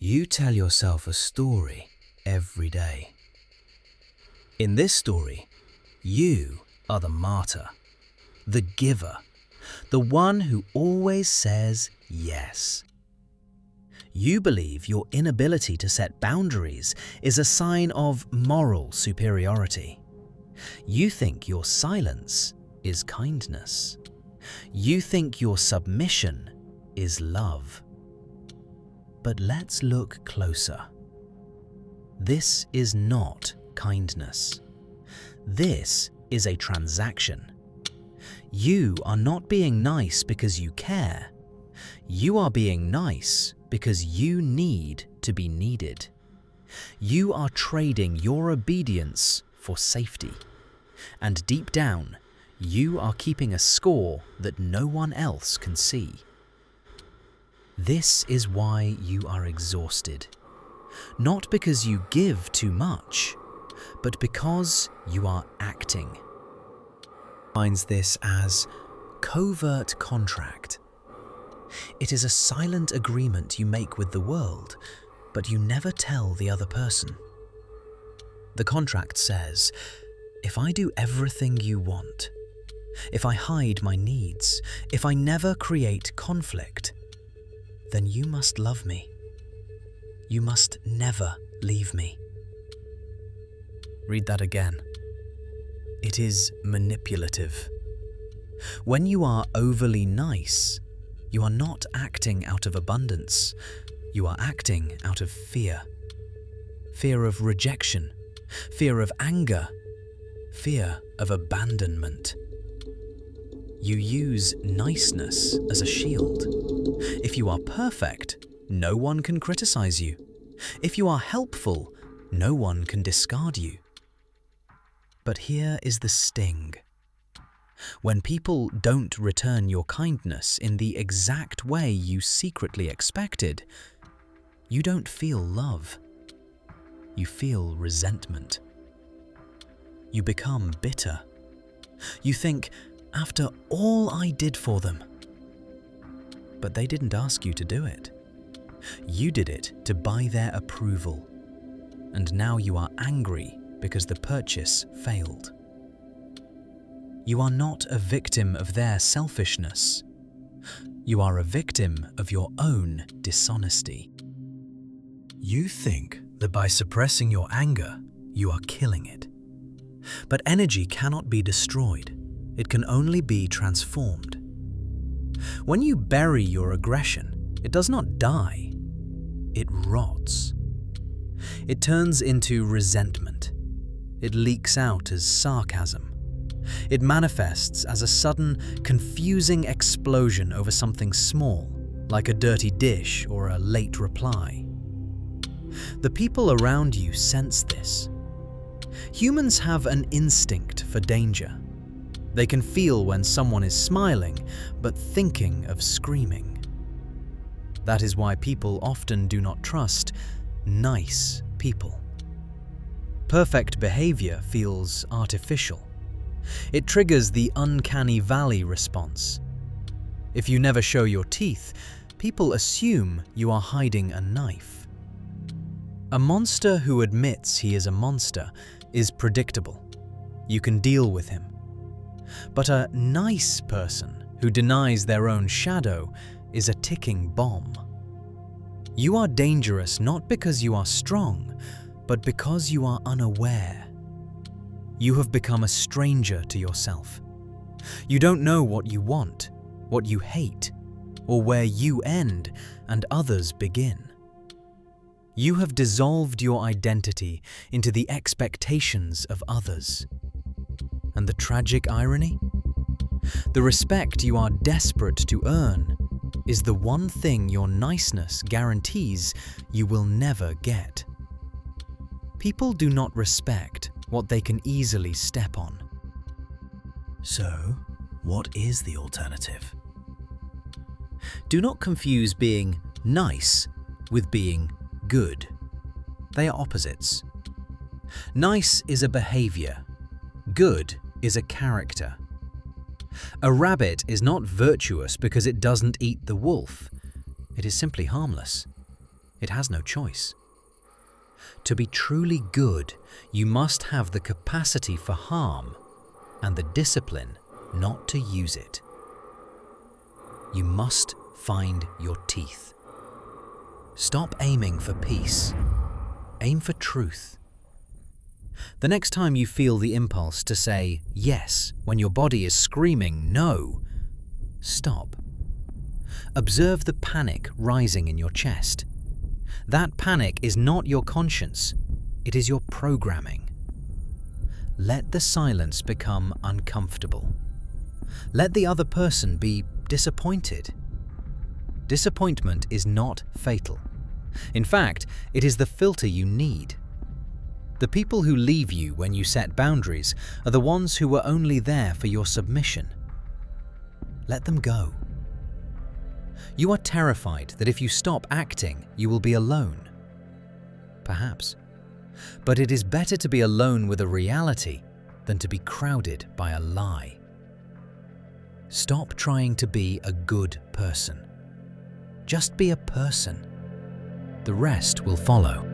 You tell yourself a story every day. In this story, you are the martyr, the giver, the one who always says yes. You believe your inability to set boundaries is a sign of moral superiority. You think your silence is kindness. You think your submission is love. But let's look closer. This is not kindness. This is a transaction. You are not being nice because you care. You are being nice because you need to be needed. You are trading your obedience for safety. And deep down, you are keeping a score that no one else can see. This is why you are exhausted. Not because you give too much, but because you are acting. Finds this as covert contract. It is a silent agreement you make with the world, but you never tell the other person. The contract says, if I do everything you want, if I hide my needs, if I never create conflict, then you must love me. You must never leave me. Read that again. It is manipulative. When you are overly nice, you are not acting out of abundance. You are acting out of fear. Fear of rejection, fear of anger, fear of abandonment. You use niceness as a shield. If you are perfect, no one can criticize you. If you are helpful, no one can discard you. But here is the sting. When people don't return your kindness in the exact way you secretly expected, you don't feel love. You feel resentment. You become bitter. You think, after all I did for them. But they didn't ask you to do it. You did it to buy their approval. And now you are angry because the purchase failed. You are not a victim of their selfishness. You are a victim of your own dishonesty. You think that by suppressing your anger, you are killing it. But energy cannot be destroyed. It can only be transformed. When you bury your aggression, it does not die. It rots. It turns into resentment. It leaks out as sarcasm. It manifests as a sudden, confusing explosion over something small, like a dirty dish or a late reply. The people around you sense this. Humans have an instinct for danger. They can feel when someone is smiling, but thinking of screaming. That is why people often do not trust nice people. Perfect behavior feels artificial. It triggers the uncanny valley response. If you never show your teeth, people assume you are hiding a knife. A monster who admits he is a monster is predictable. You can deal with him. But a nice person who denies their own shadow is a ticking bomb. You are dangerous not because you are strong, but because you are unaware. You have become a stranger to yourself. You don't know what you want, what you hate, or where you end and others begin. You have dissolved your identity into the expectations of others. And the tragic irony? The respect you are desperate to earn is the one thing your niceness guarantees you will never get. People do not respect what they can easily step on. So, what is the alternative? Do not confuse being nice with being good. They are opposites. Nice is a behavior. Good is a character. A rabbit is not virtuous because it doesn't eat the wolf. It is simply harmless. It has no choice. To be truly good, you must have the capacity for harm and the discipline not to use it. You must find your teeth. Stop aiming for peace. Aim for truth. The next time you feel the impulse to say yes when your body is screaming no, stop. Observe the panic rising in your chest. That panic is not your conscience, it is your programming. Let the silence become uncomfortable. Let the other person be disappointed. Disappointment is not fatal. In fact, it is the filter you need. The people who leave you when you set boundaries are the ones who were only there for your submission. Let them go. You are terrified that if you stop acting, you will be alone. Perhaps. But it is better to be alone with a reality than to be crowded by a lie. Stop trying to be a good person. Just be a person. The rest will follow.